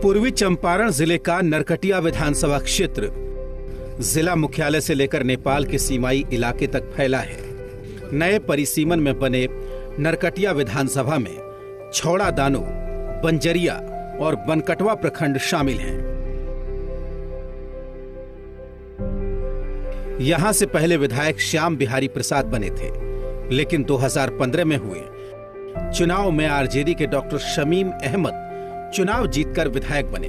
पूर्वी चंपारण जिले का नरकटिया विधानसभा क्षेत्र जिला मुख्यालय से लेकर नेपाल के सीमाई इलाके तक फैला है। नए परिसीमन में बने नरकटिया विधानसभा में छौड़ा दानो, बंजरिया और बनकटवा प्रखंड शामिल हैं। यहां से पहले विधायक श्याम बिहारी प्रसाद बने थे, लेकिन 2015 में हुए चुनाव में आरजेडी के डॉक्टर शमीम अहमद चुनाव जीतकर विधायक बने।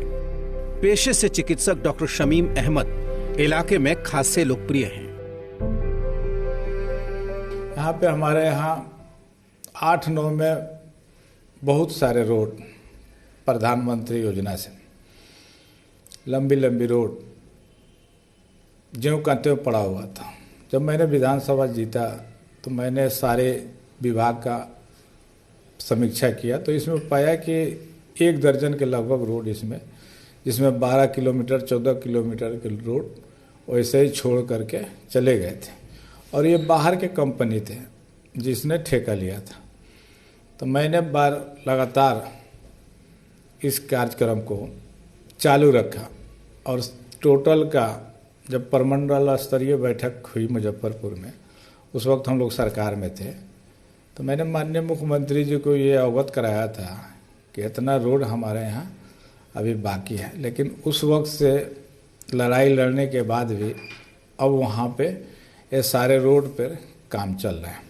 पेशे से चिकित्सक डॉक्टर शमीम अहमद इलाके में खासे लोकप्रिय हैं। यहाँ पे हमारे यहाँ 8-9 में बहुत सारे रोड प्रधानमंत्री योजना से लंबी लंबी रोड ज्यों कहते हुए पड़ा हुआ था। जब मैंने विधानसभा जीता तो मैंने सारे विभाग का समीक्षा किया तो इसमें पाया कि 1 दर्जन के लगभग रोड जिसमें 12 किलोमीटर 14 किलोमीटर के रोड वैसे ही छोड़ करके चले गए थे और ये बाहर के कंपनी थे जिसने ठेका लिया था। तो मैंने लगातार इस कार्यक्रम को चालू रखा और टोटल का जब प्रमंडल स्तरीय बैठक हुई मुजफ्फरपुर में, उस वक्त हम लोग सरकार में थे, तो मैंने माननीय मुख्यमंत्री जी को ये अवगत कराया था कि इतना रोड हमारे यहाँ अभी बाकी है। लेकिन उस वक्त से लड़ाई लड़ने के बाद भी अब वहाँ पे ये सारे रोड पर काम चल रहा है।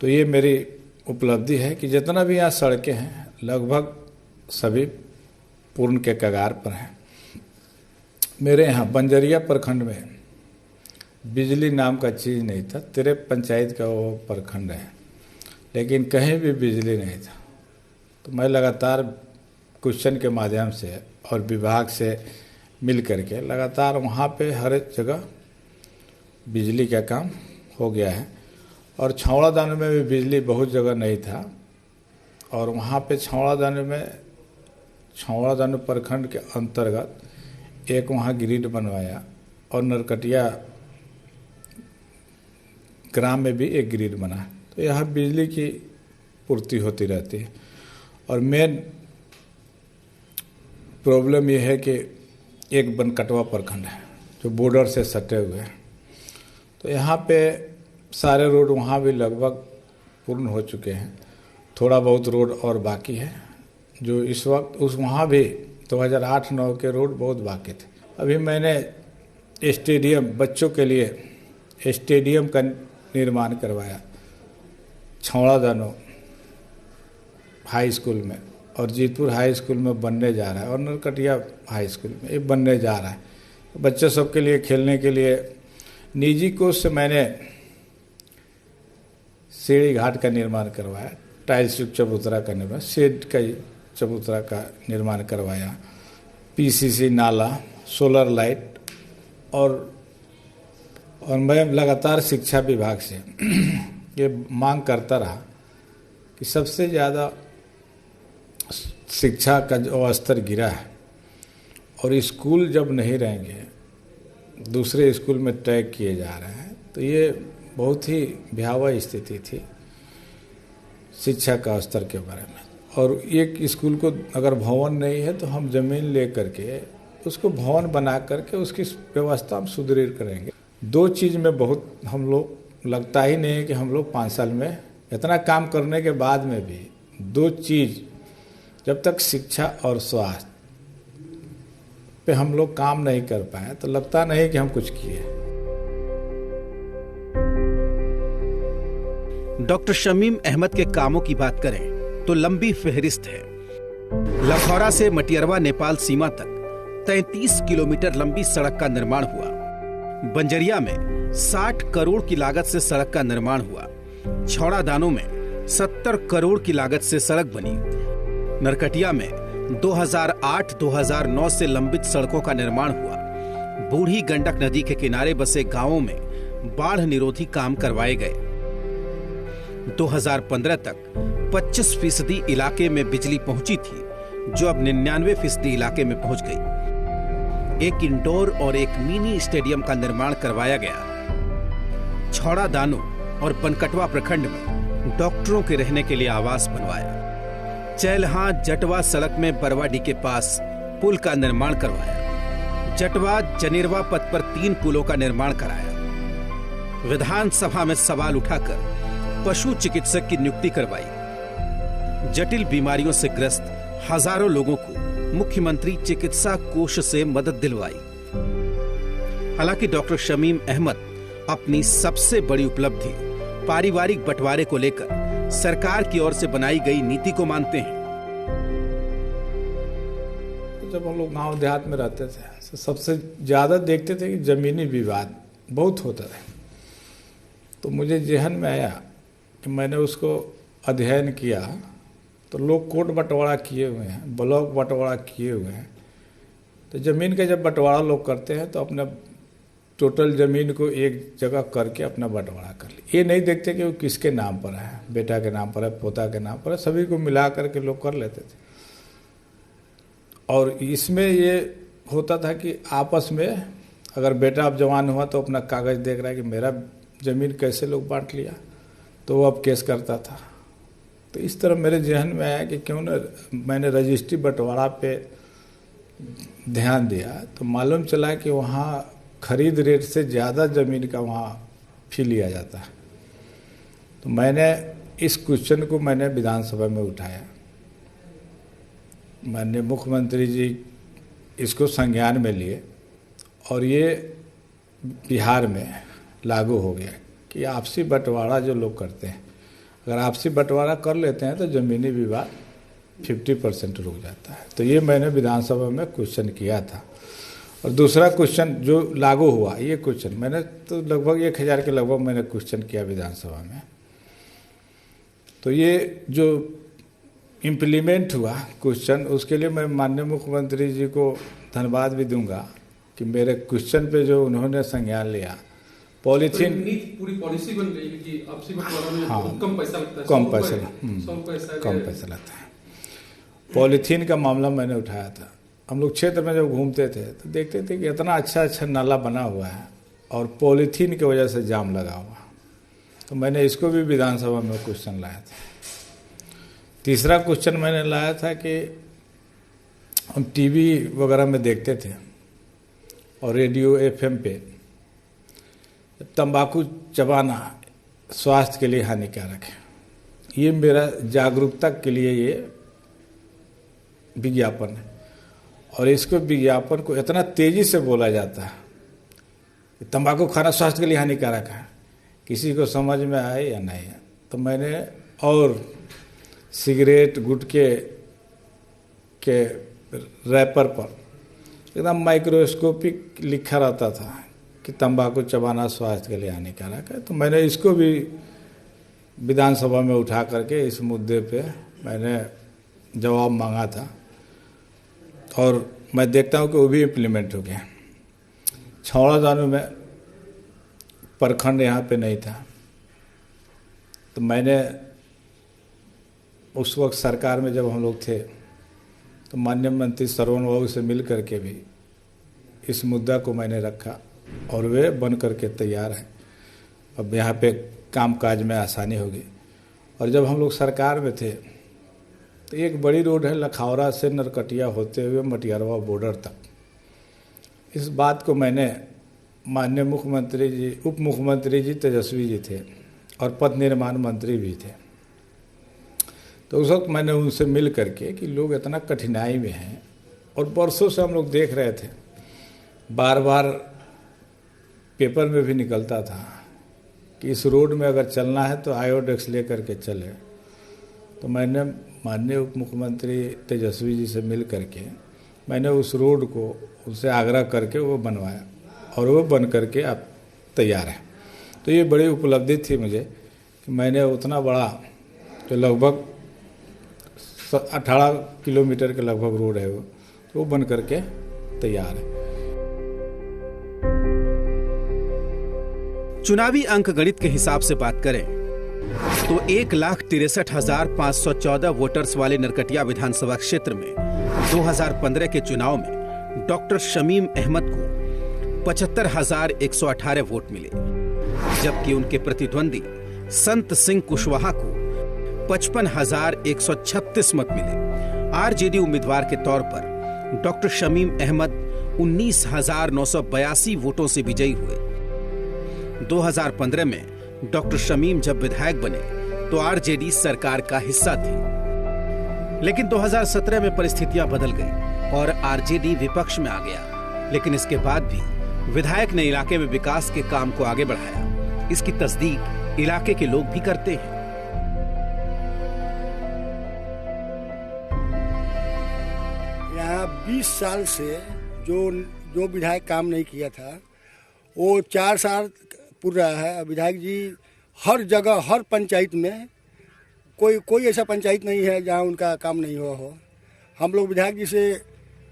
तो ये मेरी उपलब्धि है कि जितना भी यहाँ सड़कें हैं लगभग सभी पूर्ण के कगार पर हैं। मेरे यहाँ बंजरिया प्रखंड में बिजली नाम का चीज़ नहीं था। 13 पंचायत का वो प्रखंड है, लेकिन कहीं भी बिजली नहीं था। तो मैं लगातार क्वेश्चन के माध्यम से और विभाग से मिल करके लगातार वहाँ पे हर एक जगह बिजली का काम हो गया है। और छौड़ा दानो में भी बिजली बहुत जगह नहीं था और वहाँ पे छौड़ा दानो प्रखंड के अंतर्गत एक वहाँ ग्रिड बनवाया और नरकटिया ग्राम में भी एक ग्रिड बना। तो यहाँ बिजली की पूर्ति होती रहती है। और मेन प्रॉब्लम यह है कि एक बनकटवा प्रखंड है जो बॉर्डर से सटे हुए हैं। तो यहाँ पे सारे रोड वहाँ भी लगभग पूर्ण हो चुके हैं। थोड़ा बहुत रोड और बाकी है जो इस वक्त वहाँ भी 2008-9 के रोड बहुत बाकी थे। अभी मैंने स्टेडियम बच्चों के लिए स्टेडियम का निर्माण करवाया छौड़ा दानो हाई स्कूल में और जीतपुर हाई स्कूल में बनने जा रहा है और नरकटिया हाई स्कूल में ये बनने जा रहा है। बच्चे सब के लिए खेलने के लिए निजी कोष से मैंने सीढ़ी घाट का निर्माण करवाया, टाइल्स चबूतरा का निर्माण, शेड का चबूतरा का निर्माण करवाया, पीसीसी नाला, सोलर लाइट और मैं लगातार शिक्षा विभाग से ये मांग करता रहा कि सबसे ज़्यादा शिक्षा का जो स्तर गिरा है और स्कूल जब नहीं रहेंगे दूसरे स्कूल में टैग किए जा रहे हैं, तो ये बहुत ही भयावह स्थिति थी शिक्षा का स्तर के बारे में। और एक स्कूल को अगर भवन नहीं है तो हम ज़मीन ले करके उसको भवन बना करके उसकी व्यवस्था हम सुदृढ़ करेंगे। 2 चीज़ में बहुत हम लोग लगता ही नहीं है कि हम लोग 5 साल में इतना काम करने के बाद में भी 2 चीज़ जब तक शिक्षा और स्वास्थ्य पे हम लोग काम नहीं कर पाए तो लगता नहीं कि हम कुछ किए। डॉक्टर शमीम अहमद के कामों की बात करें तो लंबी फहरिस्त है। लखौरा से मटियरवा नेपाल सीमा तक 33 किलोमीटर लंबी सड़क का निर्माण हुआ। बंजरिया में 60 करोड़ की लागत से सड़क का निर्माण हुआ। छौड़ा दानो में 70 करोड़ की लागत से सड़क बनी। नरकटिया में 2008-2009 से लंबित सड़कों का निर्माण हुआ। बूढ़ी गंडक नदी के किनारे बसे गांवों में बाढ़ निरोधी काम करवाए गए। 2015 तक 25% इलाके में बिजली पहुंची थी, जो अब 99% इलाके में पहुंच गई। एक इंडोर और एक मिनी स्टेडियम का निर्माण करवाया गया। छौड़ा दानो और बनकटवा प्रखंड में डॉक्टरों के रहने के लिए आवास बनवाया। चैलहा जटवा सड़क में बरवाडी के पास पुल का निर्माण करवाया। जटवा जनेरवा पथ पर 3 पुलों का निर्माण कराया। विधानसभा में सवाल उठाकर पशु चिकित्सक की नियुक्ति करवाई। जटिल बीमारियों से ग्रस्त हजारों लोगों को मुख्यमंत्री चिकित्सा कोष से मदद दिलवाई। हालांकि डॉक्टर शमीम अहमद अपनी सबसे बड़ी उपलब्धि पारिवारिक बंटवारे को लेकर सरकार की ओर से बनाई गई नीति को मानते हैं। जब हम लोग गांव देहात में रहते थे तो सबसे ज़्यादा देखते थे कि ज़मीनी विवाद बहुत होता था। तो मुझे जहन में आया कि मैंने उसको अध्ययन किया तो लोग कोट बंटवारा किए हुए हैं, ब्लॉक बंटवारा किए हुए हैं। तो ज़मीन का जब बंटवारा लोग करते हैं तो अपने टोटल ज़मीन को एक जगह करके अपना बंटवारा कर ले। ये नहीं देखते कि वो किसके नाम पर है, बेटा के नाम पर है, पोता के नाम पर है, सभी को मिला करके लोग कर लेते थे। और इसमें ये होता था कि आपस में अगर बेटा अब जवान हुआ तो अपना कागज़ देख रहा है कि मेरा ज़मीन कैसे लोग बांट लिया, तो वो अब केस करता था। तो इस तरह मेरे जहन में आया कि क्यों न मैंने रजिस्ट्री बंटवारा पे ध्यान दिया। तो मालूम चला कि वहाँ खरीद रेट से ज़्यादा ज़मीन का वहाँ फी लिया जाता है। तो मैंने इस क्वेश्चन को मैंने विधानसभा में उठाया। माननीय मुख्यमंत्री जी इसको संज्ञान में लिए और ये बिहार में लागू हो गया कि आपसी बंटवारा जो लोग करते हैं, अगर आपसी बंटवारा कर लेते हैं तो ज़मीनी विवाद 50% रुक जाता है। तो ये मैंने विधानसभा में क्वेश्चन किया था। और दूसरा क्वेश्चन जो लागू हुआ, ये क्वेश्चन मैंने तो लगभग 1000 के लगभग मैंने क्वेश्चन किया विधानसभा में। तो ये जो इम्प्लीमेंट हुआ क्वेश्चन, उसके लिए मैं माननीय मुख्यमंत्री जी को धन्यवाद भी दूंगा कि मेरे क्वेश्चन पे जो उन्होंने संज्ञान लिया। पॉलीथीन पूरी पॉलिसी बन गई कि आपसी बंटवारा में हाँ, कम पैसा लगता है, कम पैसा लगता है। पॉलीथीन का मामला मैंने उठाया था। हम लोग क्षेत्र में जब घूमते थे तो देखते थे कि इतना अच्छा नाला बना हुआ है और पॉलीथीन की वजह से जाम लगा हुआ। तो मैंने इसको भी विधानसभा में क्वेश्चन लाया था। तीसरा क्वेश्चन मैंने लाया था कि हम टीवी वगैरह में देखते थे और रेडियो एफएम पे तंबाकू चबाना स्वास्थ्य के लिए हानिकारक है। ये मेरा जागरूकता के लिए ये विज्ञापन है और इसको विज्ञापन को इतना तेजी से बोला जाता है कि तंबाकू खाना स्वास्थ्य के लिए हानिकारक है, किसी को समझ में आए या नहीं है। तो मैंने और सिगरेट गुटखे के रैपर पर एकदम माइक्रोस्कोपिक लिखा रहता था कि तंबाकू चबाना स्वास्थ्य के लिए हानिकारक है। तो मैंने इसको भी विधानसभा में उठा करके इस मुद्दे पे मैंने जवाब मांगा था और मैं देखता हूँ कि वो भी इम्प्लीमेंट हो गया। छौड़ादानों में प्रखंड यहाँ पे नहीं था, तो मैंने उस वक्त सरकार में जब हम लोग थे तो माननीय मंत्री श्रवण बाबू से मिल करके भी इस मुद्दा को मैंने रखा और वे बन करके तैयार हैं। अब यहाँ पे कामकाज में आसानी होगी। और जब हम लोग सरकार में थे तो एक बड़ी रोड है लखौरा से नरकटिया होते हुए मटियारवा बॉर्डर तक। इस बात को मैंने माननीय मुख्यमंत्री जी, उप मुख्यमंत्री जी तेजस्वी जी थे और पथ निर्माण मंत्री भी थे, तो उस वक्त मैंने उनसे मिल करके कि लोग इतना कठिनाई में हैं और बरसों से हम लोग देख रहे थे, बार बार पेपर में भी निकलता था कि इस रोड में अगर चलना है तो आयोडेक्स ले करके चले। तो मैंने माननीय उप मुख्यमंत्री तेजस्वी जी से मिल करके मैंने उस रोड को उनसे आग्रह करके वो बनवाया और वो बन करके अब तैयार है। तो ये बड़ी उपलब्धि थी मुझे कि मैंने उतना बड़ा जो लगभग 18 किलोमीटर के लगभग रोड है वो बन करके तैयार है। चुनावी अंकगणित के हिसाब से बात करें तो 1,63,514 वोटर्स वाले नरकटिया विधानसभा क्षेत्र में 2015 के चुनाव में डॉक्टर शमीम अहमद को 75,118 वोट मिले, जबकि उनके प्रतिद्वंदी संत सिंह कुशवाहा को 55,136 मत मिले। आरजेडी उम्मीदवार के तौर पर डॉक्टर शमीम अहमद 19,982 वोटों से विजयी हुए। 2015 में डॉक्टर शमीम जब विधायक बने तो आरजेडी सरकार का हिस्सा थी, लेकिन 2017 में परिस्थितियां बदल गई और आरजेडी विपक्ष में आ गया। लेकिन इसके बाद भी विधायक ने इलाके में विकास के काम को आगे बढ़ाया। इसकी तस्दीक इलाके के लोग भी करते हैं। यहाँ 20 साल से जो विधायक काम नहीं किया था वो 4 साल पूरा रहा है। विधायक जी हर जगह, हर पंचायत में कोई ऐसा पंचायत नहीं है जहाँ उनका काम नहीं हुआ हो। हम लोग विधायक जी से,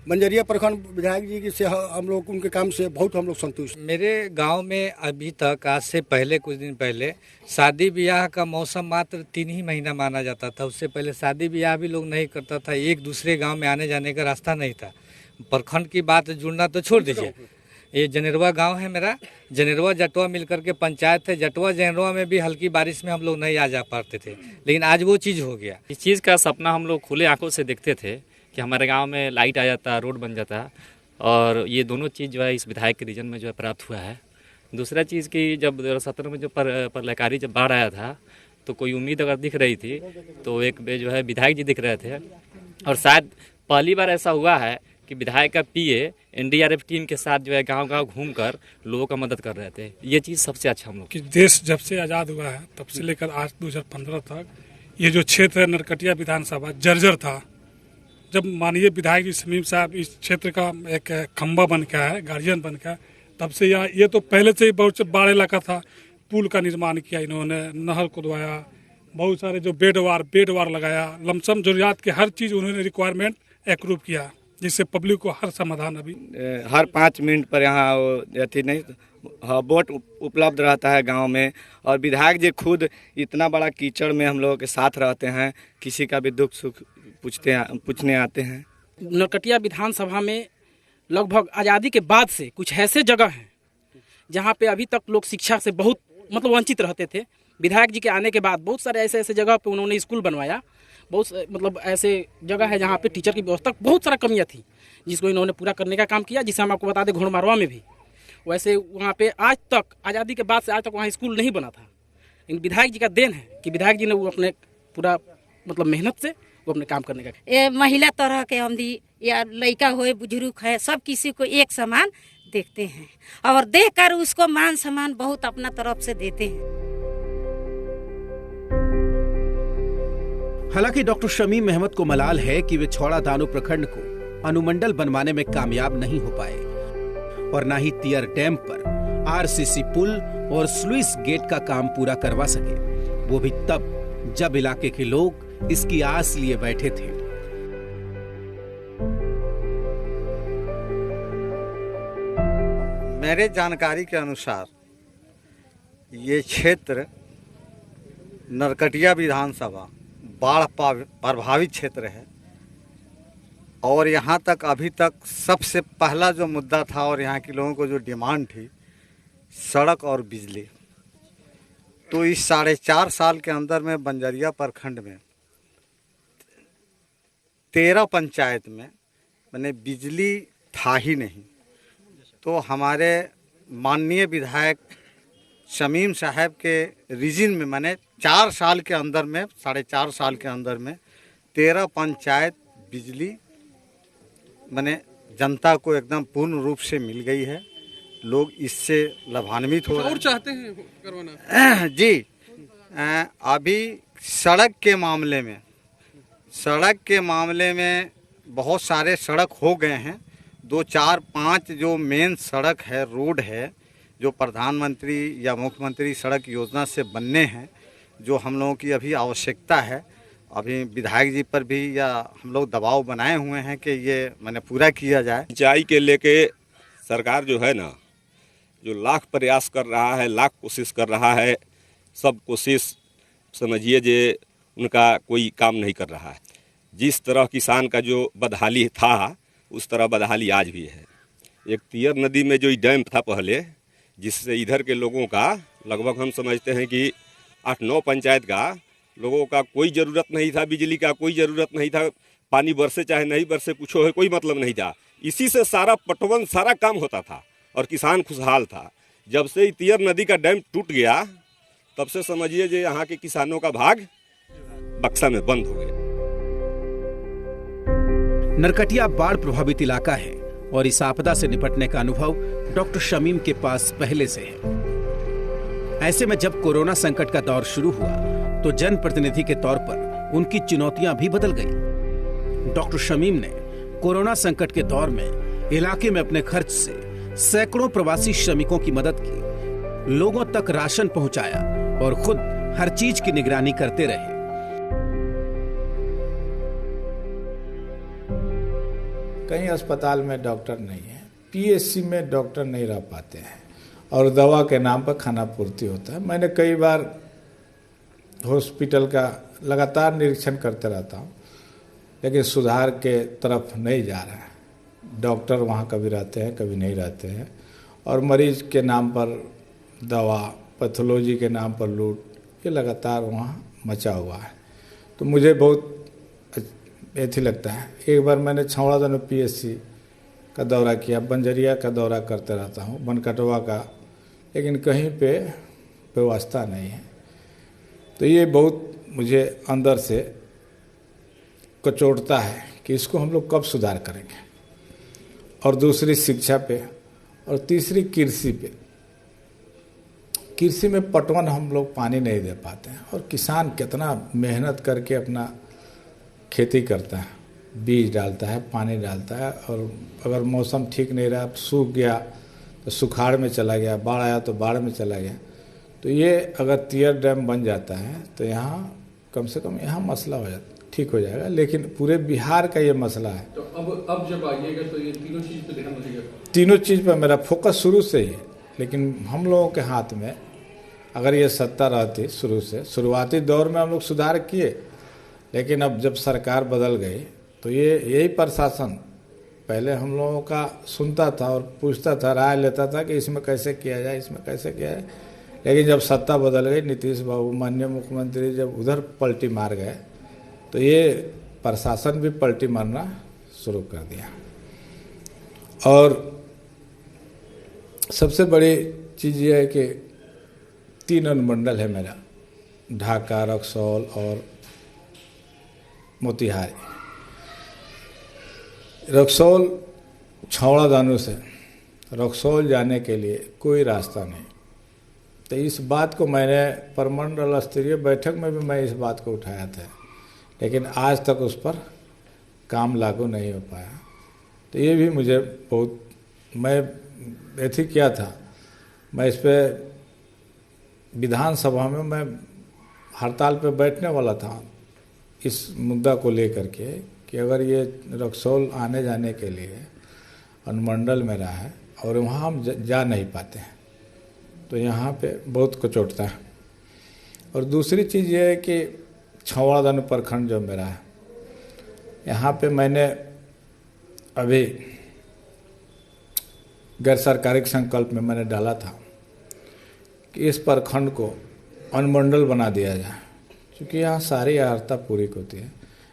बंजरिया प्रखंड विधायक जी से हम लोग उनके काम से बहुत हम लोग संतुष्ट। मेरे गांव में अभी तक, आज से पहले कुछ दिन पहले, शादी ब्याह का मौसम मात्र 3 ही महीना माना जाता था। उससे पहले शादी ब्याह भी लोग नहीं करता था। एक दूसरे गांव में आने जाने का रास्ता नहीं था। प्रखंड की बात जुड़ना तो छोड़ दीजिए। ये जनेरवा गांव है मेरा, जनेरवा जटवा मिलकर के पंचायत है। जटवा जनेरवा में भी हल्की बारिश में हम लोग नहीं आ जा पाते थे, लेकिन आज वो चीज़ हो गया। इस चीज़ का सपना हम लोग खुले आंखों से देखते थे कि हमारे गांव में लाइट आ जाता, रोड बन जाता, और ये दोनों चीज़ जो है इस विधायक के रीजन में जो है प्राप्त हुआ है। दूसरा चीज़ कि जब 2017 में जो प्रलयकारी जब बाढ़ आया था तो कोई उम्मीद अगर दिख रही थी तो एक जो है विधायक जी दिख रहे थे, और शायद पहली बार ऐसा हुआ है कि विधायक का पीए एनडीआरएफ टीम के साथ जो है गांव-गांव घूमकर लोगों का मदद कर रहे थे। ये चीज़ सबसे अच्छा हम लोग कि देश जब से आज़ाद हुआ है तब से लेकर आज 2015 तक ये जो क्षेत्र है नरकटिया विधानसभा जर्जर था। जब माननीय विधायक जी शमीम साहब इस क्षेत्र का एक खंबा बन के है, गार्जियन बन के, तब से ये तो पहले से ही बहुत बाढ़ इलाका था। पुल का निर्माण किया इन्होंने, नहर खुदवाया, बहुत सारे जो बेड वार लगाया, लमसम जरूरियात के हर चीज़ उन्होंने रिक्वायरमेंट एप्रूव किया, जिससे पब्लिक को हर समाधान अभी हर 5 मिनट पर यहाँ अथी नहीं बोट उपलब्ध रहता है गांव में। और विधायक जी खुद इतना बड़ा कीचड़ में हम लोगों के साथ रहते हैं, किसी का भी दुख सुख पूछने आते हैं। नरकटिया विधानसभा में लगभग आज़ादी के बाद से कुछ ऐसे जगह हैं जहाँ पे अभी तक लोग शिक्षा से बहुत वंचित रहते थे। विधायक जी के आने के बाद बहुत सारे ऐसे जगह पे उन्होंने स्कूल बनवाया। बहुत ऐसे जगह है जहाँ पे टीचर की व्यवस्था बहुत सारा कमियाँ थी, जिसको इन्होंने पूरा करने का काम किया। जिसे हम आपको बता दें, घोड़मारवा में भी वैसे वहाँ पे आज तक, आज़ादी के बाद से आज तक वहाँ स्कूल नहीं बना था। इन विधायक जी का देन है कि विधायक जी ने वो अपने पूरा मेहनत से वो अपने काम करने का। ये महिला तरह के आमदी या लड़का हो बुजुर्ग है, सब किसी को एक समान देखते हैं और देखकर उसको मान सम्मान बहुत अपना तरफ से देते हैं। हालांकि डॉक्टर शमीम अहमद को मलाल है कि वे छौड़ा दानो प्रखंड को अनुमंडल बनवाने में कामयाब नहीं हो पाए और न ही तियर डैम पर आरसीसी पुल और स्लुइस गेट का काम पूरा करवा सके, वो भी तब जब इलाके के लोग इसकी आस लिए बैठे थे। मेरे जानकारी के अनुसार ये क्षेत्र नरकटिया विधानसभा बाढ़ प्रभावित क्षेत्र है और यहाँ तक अभी तक सबसे पहला जो मुद्दा था और यहाँ के लोगों को जो डिमांड थी, सड़क और बिजली। तो इस 4.5 साल के अंदर में बंजरिया प्रखंड में 13 पंचायत में मैंने बिजली था ही नहीं। तो हमारे माननीय विधायक शमीम साहब के रीजन में मैंने 4 साल के अंदर में, 4.5 साल के अंदर में 13 पंचायत बिजली मैंने जनता को एकदम पूर्ण रूप से मिल गई है। लोग इससे लाभान्वित हो रहे हैं। और चाहते हैं करवाना जी। अभी सड़क के मामले में बहुत सारे सड़क हो गए हैं। 2, 4, 5 जो मेन सड़क है, रोड है, जो प्रधानमंत्री या मुख्यमंत्री सड़क योजना से बनने हैं, जो हम लोगों की अभी आवश्यकता है। अभी विधायक जी पर भी या हम लोग दबाव बनाए हुए हैं कि ये मैंने पूरा किया जाए। सिंचाई के लेके सरकार जो है ना, जो लाख प्रयास कर रहा है, लाख कोशिश कर रहा है, सब कोशिश समझिए जे उनका कोई काम नहीं कर रहा है। जिस तरह किसान का जो बदहाली था, उस तरह बदहाली आज भी है। एक तियर नदी में जो डैम था पहले, जिससे इधर के लोगों का लगभग हम समझते हैं कि 8-9 पंचायत का लोगों का कोई ज़रूरत नहीं था, बिजली का कोई ज़रूरत नहीं था। पानी बरसे चाहे नहीं बरसे, कुछ हो कोई मतलब नहीं था। इसी से सारा पटवन सारा काम होता था और किसान खुशहाल था। जब से तियर नदी का डैम टूट गया तब से समझिए जो यहाँ के किसानों का भाग बक्सा में बंद हो गया। नरकटिया बाढ़ प्रभावित इलाका है और इस आपदा से निपटने का अनुभव डॉक्टर शमीम के पास पहले से है। ऐसे में जब कोरोना संकट का दौर शुरू हुआ तो जनप्रतिनिधि के तौर पर उनकी चुनौतियां भी बदल गईं। डॉक्टर शमीम ने कोरोना संकट के दौर में इलाके में अपने खर्च से सैकड़ों प्रवासी श्रमिकों की मदद की, लोगों तक राशन पहुंचाया और खुद हर चीज की निगरानी करते रहे। कहीं अस्पताल में डॉक्टर नहीं है, पीएचसी में डॉक्टर नहीं रह पाते हैं और दवा के नाम पर खाना पूर्ति होता है। मैंने कई बार हॉस्पिटल का लगातार निरीक्षण करते रहता हूँ, लेकिन सुधार के तरफ नहीं जा रहा है। डॉक्टर वहाँ कभी रहते हैं कभी नहीं रहते हैं और मरीज के नाम पर दवा, पैथोलॉजी के नाम पर लूट, ये लगातार वहाँ मचा हुआ है। तो मुझे बहुत ऐसी लगता है। एक बार मैंने छावड़ा पीएचसी का दौरा किया, बंजरिया का दौरा करते रहता हूँ, बनकटवा का, लेकिन कहीं पे व्यवस्था नहीं है। तो ये बहुत मुझे अंदर से कचोटता है कि इसको हम लोग कब सुधार करेंगे। और दूसरी शिक्षा पे और तीसरी कृषि पे। कृषि में पटवन हम लोग पानी नहीं दे पाते हैं और किसान कितना मेहनत करके अपना खेती करता है, बीज डालता है, पानी डालता है, और अगर मौसम ठीक नहीं रहा, सूख गया तो सुखाड़ में चला गया, बाढ़ आया तो बाढ़ में चला गया। तो ये अगर तियर डैम बन जाता है तो यहाँ कम से कम यहाँ मसला हो जाता, ठीक हो जाएगा, लेकिन पूरे बिहार का ये मसला है। तो अब जब आइएगा तो ये तीनों चीज़ पे ध्यान रखिएगा। तीनों चीज़ पर मेरा फोकस शुरू से ही है, लेकिन हम लोगों के हाथ में अगर ये सत्ता रहती शुरू से, शुरुआती दौर में हम लोग सुधार किए, लेकिन अब जब सरकार बदल गई तो ये यही प्रशासन पहले हम लोगों का सुनता था और पूछता था, राय लेता था कि इसमें कैसे किया जाए, इसमें कैसे किया जाए। लेकिन जब सत्ता बदल गई, नीतीश बाबू माननीय मुख्यमंत्री जब उधर पलटी मार गए तो ये प्रशासन भी पलटी मारना शुरू कर दिया। और सबसे बड़ी चीज़ ये है कि 3 अनुमंडल है मेरा, ढाका, रक्सौल और मोतिहारी। रक्सौल छावड़ा दानू से रक्सौल जाने के लिए कोई रास्ता नहीं। तो इस बात को मैंने परमंडल स्तरीय बैठक में भी मैं इस बात को उठाया था, लेकिन आज तक उस पर काम लागू नहीं हो पाया। तो ये भी मुझे बहुत, मैं ऐसी किया था, मैं इस पर विधानसभा में मैं हड़ताल पे बैठने वाला था इस मुद्दा को लेकर के कि अगर ये रक्सौल आने जाने के लिए अनुमंडल में रहा है और वहाँ हम जा नहीं पाते हैं तो यहाँ पे बहुत कचोटता है। और दूसरी चीज़ ये है कि छावड़ा दानू प्रखंड जो मेरा है, यहाँ पे मैंने अभी गैर सरकारी संकल्प में मैंने डाला था कि इस प्रखंड को अनुमंडल बना दिया जाए, क्योंकि यहाँ सारी अर्हता पूरी होती है।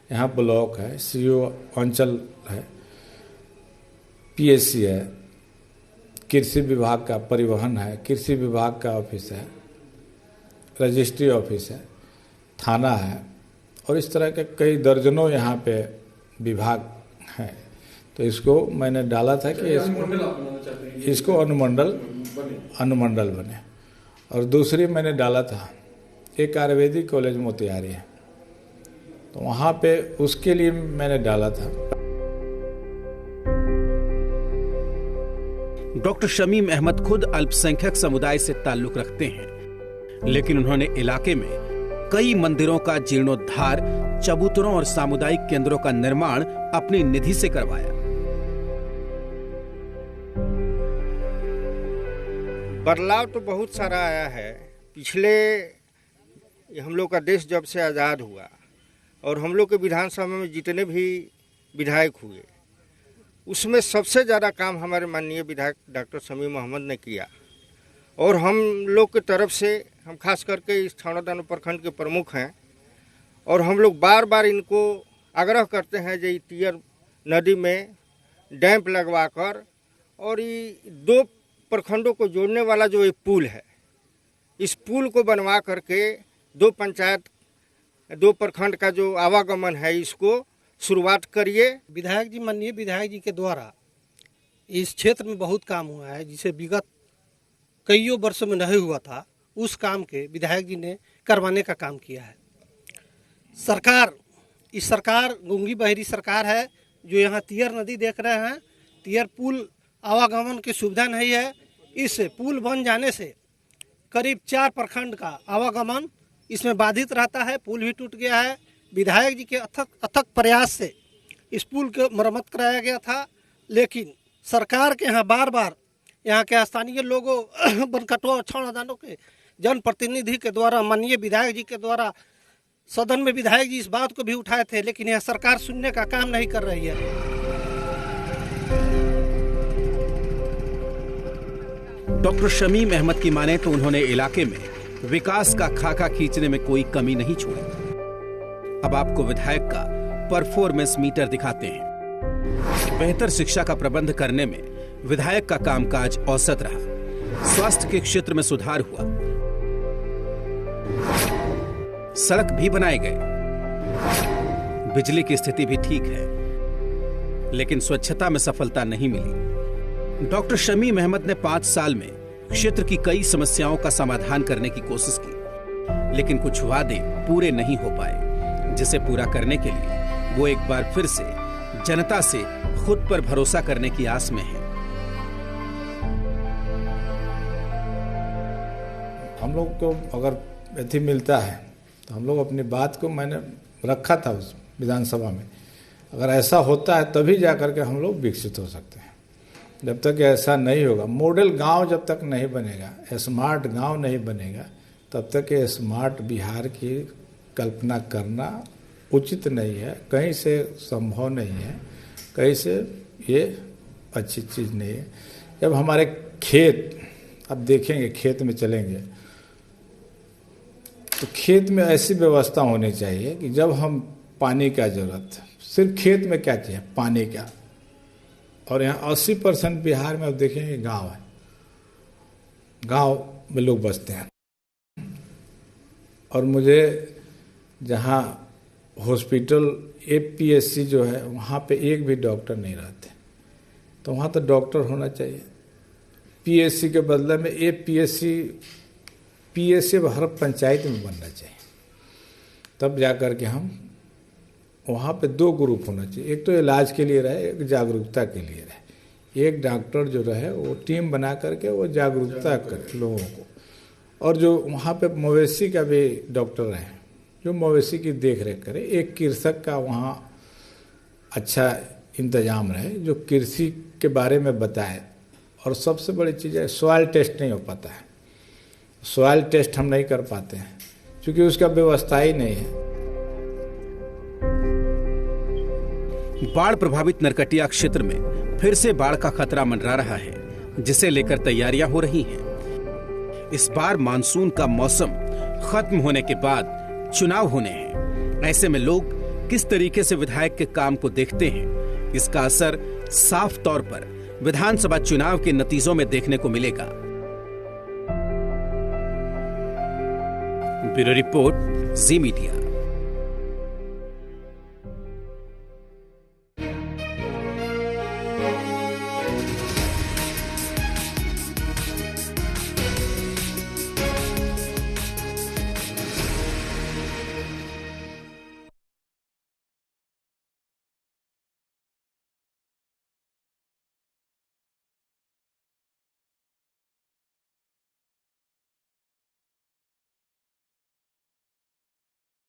यहाँ ब्लॉक है, सीओ अंचल है, पीएचसी है, कृषि विभाग का परिवहन है, कृषि विभाग का ऑफिस है, रजिस्ट्री ऑफिस है, थाना है, और इस तरह के कई दर्जनों यहाँ पे विभाग हैं। तो इसको मैंने डाला था कि इसको अनुमंडल बने। और दूसरी मैंने डाला था एक आयुर्वेदिक कॉलेज मोतिहारी है, तो वहाँ पे उसके लिए मैंने डाला था। डॉक्टर शमीम अहमद खुद अल्पसंख्यक समुदाय से ताल्लुक रखते हैं, लेकिन उन्होंने इलाके में कई मंदिरों का जीर्णोद्धार, चबूतरों और सामुदायिक केंद्रों का निर्माण अपनी निधि से करवाया। बदलाव तो बहुत सारा आया है। पिछले हम लोग का देश जब से आज़ाद हुआ और हम लोग के विधानसभा में जितने भी विधायक हुए, उसमें सबसे ज़्यादा काम हमारे माननीय विधायक डॉक्टर शमीम अहमद ने किया। और हम लोग की तरफ से, हम खास करके इस छावड़ा दानू प्रखंड के प्रमुख हैं और हम लोग बार बार इनको आग्रह करते हैं जो तियर नदी में डैम लगवाकर और ये 2 प्रखंडों को जोड़ने वाला जो ये पुल है, इस पुल को बनवा करके 2 पंचायत 2 प्रखंड का जो आवागमन है इसको शुरुआत करिए। विधायक जी, माननीय विधायक जी के द्वारा इस क्षेत्र में बहुत काम हुआ है, जिसे विगत कईयों वर्षों में नहीं हुआ था, उस काम के विधायक जी ने करवाने का काम किया है। इस सरकार गूंगी बहरी सरकार है। जो यहाँ तियर नदी देख रहे हैं, तियर पुल आवागमन की सुविधा नहीं है। इस पुल बन जाने से करीब 4 प्रखंड का आवागमन इसमें बाधित रहता है। पुल भी टूट गया है। विधायक जी के अथक प्रयास से इस पुल की मरम्मत कराया गया था, लेकिन सरकार के यहाँ बार बार यहाँ के स्थानीय लोगों, बनकटों, छावदानों के जनप्रतिनिधि के द्वारा, माननीय विधायक जी के द्वारा सदन में विधायक जी इस बात को भी उठाए थे, लेकिन यह सरकार सुनने का काम नहीं कर रही है। डॉक्टर शमीम अहमद की माने तो उन्होंने इलाके में विकास का खाका खींचने में कोई कमी नहीं छोड़ी। अब आपको विधायक का परफॉर्मेंस मीटर दिखाते हैं। बेहतर शिक्षा का प्रबंध करने में विधायक का कामकाज औसत रहा। स्वास्थ्य के क्षेत्र में सुधार हुआ, सड़क भी बनाए गए, बिजली की स्थिति भी ठीक है, लेकिन स्वच्छता में सफलता नहीं मिली। डॉक्टर शमीम अहमद ने 5 साल में क्षेत्र की कई समस्याओं का समाधान करने की कोशिश की, लेकिन कुछ वादे पूरे नहीं हो पाए, जिसे पूरा करने के लिए वो एक बार फिर से जनता से खुद पर भरोसा करने की आस में है। हम लोग को अगर अति मिलता है तो हम लोग अपनी बात को, मैंने रखा था उस विधानसभा में, अगर ऐसा होता है तभी जाकर के हम लोग विकसित हो सकते हैं। जब तक ऐसा नहीं होगा, मॉडल गांव जब तक नहीं बनेगा, स्मार्ट गांव नहीं बनेगा, तब तक ये स्मार्ट बिहार की कल्पना करना उचित नहीं है, कहीं से संभव नहीं है, कहीं से ये अच्छी चीज़ नहीं है। जब हमारे खेत, अब देखेंगे खेत में चलेंगे तो खेत में ऐसी व्यवस्था होनी चाहिए कि जब हम पानी का जरूरत, सिर्फ खेत में क्या चाहिए, पानी का, और यहाँ 80% बिहार में अब देखेंगे गांव है, गांव में लोग बसते हैं। और मुझे जहाँ हॉस्पिटल APSC जो है वहाँ पे एक भी डॉक्टर नहीं रहते, तो वहाँ तो डॉक्टर होना चाहिए। PSC के बदले में PSC हर पंचायत में बनना चाहिए, तब जा कर के हम वहाँ पे 2 ग्रुप होना चाहिए, एक तो इलाज के लिए रहे, एक जागरूकता के लिए रहे। एक डॉक्टर जो रहे वो टीम बना करके वो जागरूकता करे लोगों को, और जो वहाँ पे मवेशी का भी डॉक्टर रहे जो मवेशी की देख रेख करे। एक कृषक का वहाँ अच्छा इंतजाम रहे जो कृषि के बारे में बताए। और सबसे बड़ी चीज़ है, सॉइल टेस्ट नहीं हो पाता है, सॉइल टेस्ट हम नहीं कर पाते हैं क्योंकि उसका व्यवस्था ही नहीं है। बाढ़ प्रभावित नरकटिया क्षेत्र में फिर से बाढ़ का खतरा मंडरा रहा है, जिसे लेकर तैयारियां हो रही हैं। इस बार मानसून का मौसम खत्म होने के बाद चुनाव होने हैं। ऐसे में लोग किस तरीके से विधायक के काम को देखते हैं, इसका असर साफ तौर पर विधानसभा चुनाव के नतीजों में देखने को मिलेगा। ब्यूरो रिपोर्ट, जी मीडिया।